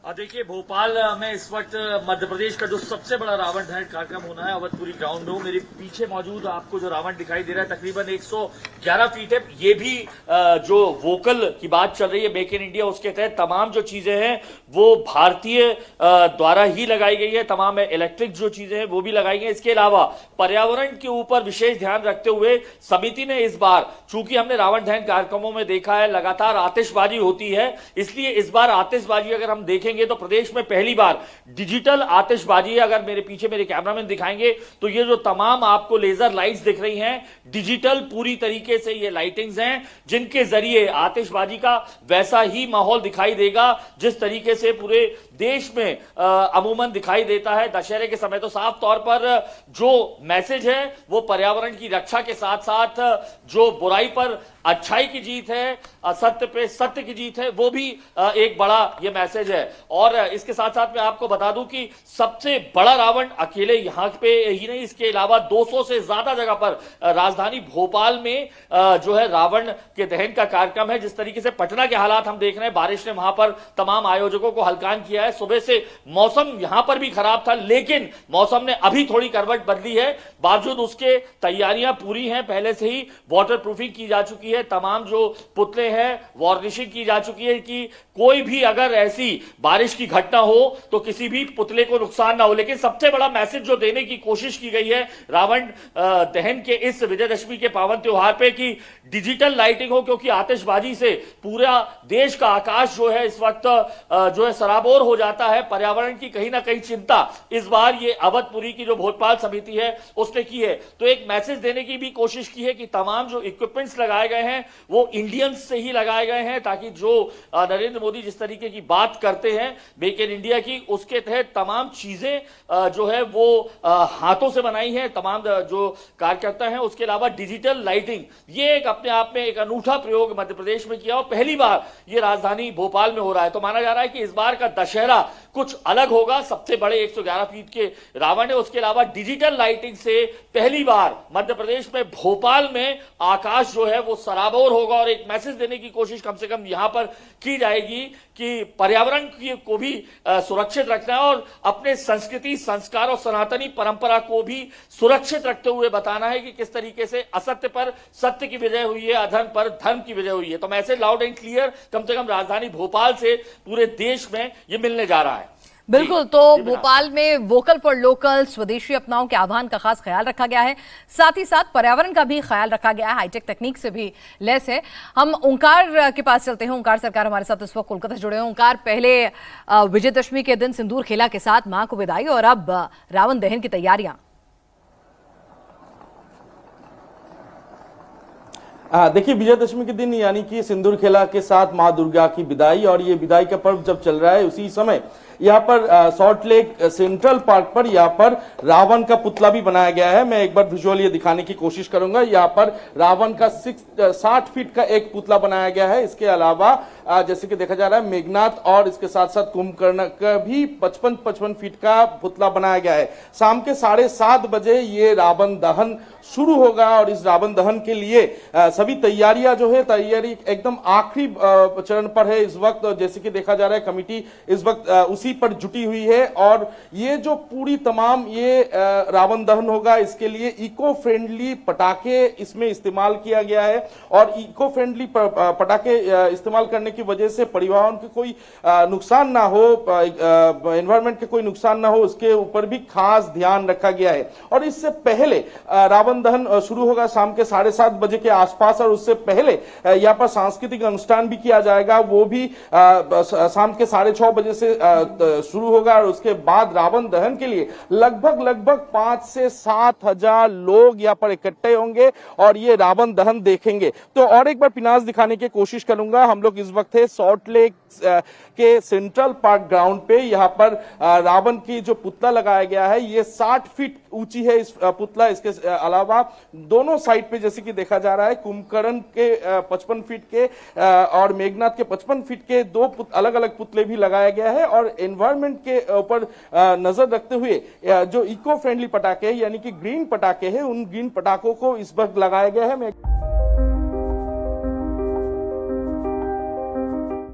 देखिए, भोपाल में इस वक्त मध्य प्रदेश का जो सबसे बड़ा रावण दहन कार्यक्रम होना है अवधपुरी ग्राउंड में, वो मेरे पीछे मौजूद आपको जो रावण दिखाई दे रहा है तकरीबन 111 फीट है। ये भी जो वोकल की बात चल रही है मेक इन इंडिया, उसके तहत तमाम जो चीजें हैं वो भारतीय द्वारा ही लगाई गई है। तमाम इलेक्ट्रिक जो चीजें हैं वो भी लगाई गई है। इसके अलावा पर्यावरण के ऊपर विशेष ध्यान रखते हुए समिति ने इस बार, चूंकि हमने रावण दहन कार्यक्रमों में देखा है लगातार आतिशबाजी होती है, इसलिए इस बार आतिशबाजी अगर हम देखेंगे तो प्रदेश में पहली बार डिजिटल आतिशबाजी है। अगर मेरे पीछे मेरे कैमरामैन दिखाएंगे तो ये जो तमाम आपको लेजर लाइट्स दिख रही हैं, डिजिटल पूरी तरीके से ये लाइटिंग्स हैं, जिनके जरिए आतिशबाजी का वैसा ही माहौल दिखाई देगा जिस तरीके से पूरे देश में अमूमन दिखाई देता है दशहरे के समय। तो साफ तौर पर जो मैसेज है वो पर्यावरण की रक्षा के साथ साथ जो बुराई पर अच्छाई की जीत है, असत्य पे सत्य की जीत है, वो भी एक बड़ा ये मैसेज है। और इसके साथ साथ मैं आपको बता दूं कि सबसे बड़ा रावण अकेले यहां पे ही नहीं, इसके अलावा 200 से ज्यादा जगह पर राजधानी भोपाल में जो है रावण के दहन का कार्यक्रम है। जिस तरीके से पटना के हालात हम देख रहे हैं, बारिश ने वहां पर तमाम आयोजकों को हलकान किया है। सुबह से मौसम यहां पर भी खराब था, लेकिन मौसम ने अभी थोड़ी करवट बदली है। बावजूद उसके तैयारियां पूरी हैं, पहले से ही वाटर प्रूफिंग की जा चुकी है, तमाम जो पुतले हैं वार्निशिंग की जा चुकी है कि कोई भी अगर ऐसी बारिश की घटना हो तो किसी भी पुतले को नुकसान ना हो। लेकिन सबसे बड़ा मैसेज जो देने की कोशिश की गई है रावण दहन के इस विजयदशमी के पावन त्योहार पे कि डिजिटल लाइटिंग हो, क्योंकि आतिशबाजी से पूरा देश का आकाश जो है इस वक्त जो है सराबोर हो जाता है। पर्यावरण की कहीं ना कहीं चिंता इस बार ये अवधपुरी की जो भोपाल समिति है उसने की है। तो एक मैसेज देने की भी कोशिश की है कि तमाम जो इक्विपमेंट्स लगाए गए हैं वो इंडियंस से ही लगाए गए हैं, ताकि जो नरेंद्र मोदी जिस तरीके की बात करते हैं मेक इन इंडिया की, उसके तहत तमाम चीजें जो है वो हाथों से बनाई है तमाम जो कार्यकर्ता हैं। उसके अलावा डिजिटल लाइटिंग, ये एक अपने आप में एक अनूठा प्रयोग मध्य प्रदेश में किया और पहली बार ये राजधानी भोपाल में हो रहा है। तो माना जा रहा है कि इस बार का दशहरा कुछ अलग होगा। सबसे बड़े 111 फीट के रावण है, उसके अलावा डिजिटल लाइटिंग से पहली बार मध्य प्रदेश में भोपाल में आकाश जो है वो सराबोर होगा। और एक मैसेज देने की कोशिश कम से कम यहां पर की जाएगी कि पर्यावरण को भी सुरक्षित रखना है और अपने संस्कृति, संस्कार और सनातनी परंपरा को भी सुरक्षित रखते हुए बताना है कि किस तरीके से असत्य पर सत्य की विजय हुई है, अधर्म पर धर्म की विजय हुई है। तो मैसेज लाउड एंड क्लियर कम से कम राजधानी भोपाल से पूरे देश में ये मिलने जा रहा है। बिल्कुल, तो भोपाल में वोकल फॉर लोकल, स्वदेशी अपनाओं के आह्वान का खास ख्याल रखा गया है, साथ ही साथ पर्यावरण का भी ख्याल रखा गया है, हाईटेक तकनीक से भी लैस है। हम ओंकार के पास चलते हैं। ओंकार सरकार हमारे साथ इस वक्त कोलकाता से जुड़े हैं। ओंकार, पहले विजयदशमी के दिन सिंदूर खेला के साथ मां को विदाई और अब रावण दहन की तैयारियां। देखिए, विजयदशमी के दिन यानी कि सिंदूर खेला के साथ मां दुर्गा की विदाई, और ये विदाई का पर्व जब चल रहा है उसी समय यहाँ पर सॉल्ट लेक सेंट्रल पार्क पर यहाँ पर रावण का पुतला भी बनाया गया है। मैं एक बार विजुअल ये दिखाने की कोशिश करूंगा। यहाँ पर रावण का 60 फीट का एक पुतला बनाया गया है। इसके अलावा जैसे कि देखा जा रहा है मेघनाथ और इसके साथ साथ कुंभकर्ण का भी 55 फीट का पुतला बनाया गया है। शाम के 7:30 बजे ये रावण दहन शुरू होगा और इस रावण दहन के लिए सभी तैयारियां जो है तैयारी एकदम आखिरी चरण पर है इस वक्त। जैसे कि देखा जा रहा है कमेटी इस वक्त उसी पर जुटी हुई है और ये जो पूरी तमाम ये रावण दहन होगा इसके लिए इको फ्रेंडली पटाखे इसमें इस्तेमाल किया गया है। और इको फ्रेंडली पटाखे इस्तेमाल करने की वजह से पर्यावरण के कोई नुकसान ना हो, एनवायरमेंट के कोई नुकसान ना हो, उसके ऊपर भी खास ध्यान रखा गया है। और इससे पहले रावण दहन शुरू होगा शाम के 7:30 बजे के आसपास, और उससे पहले यहाँ पर सांस्कृतिक अनुष्ठान भी किया जाएगा, वो भी शाम के 6:30 बजे से शुरू होगा। और उसके बाद रावण दहन के लिए लगभग 5 से 7 हजार लोग यहाँ पर इकट्ठे होंगे और ये रावण दहन देखेंगे। तो और एक बार पिनास दिखाने की कोशिश करूंगा। हम लोग इस वक्त है सॉल्ट लेक के सेंट्रल पार्क ग्राउंड पे। यहाँ पर रावण की जो पुतला लगाया गया है ये 60 फीट ऊंची है इस पुतला। इसके अलावा दोनों साइड पे जैसे कि देखा जा रहा है कुंभकर्ण के 55 फीट के और मेघनाथ के 55 फीट के दो अलग अलग पुतले भी लगाया गया है। और एनवायरमेंट के ऊपर नजर रखते हुए जो इको फ्रेंडली पटाखे यानी कि ग्रीन पटाखे हैं उन ग्रीन पटाखों को इस वक्त लगाया गया है।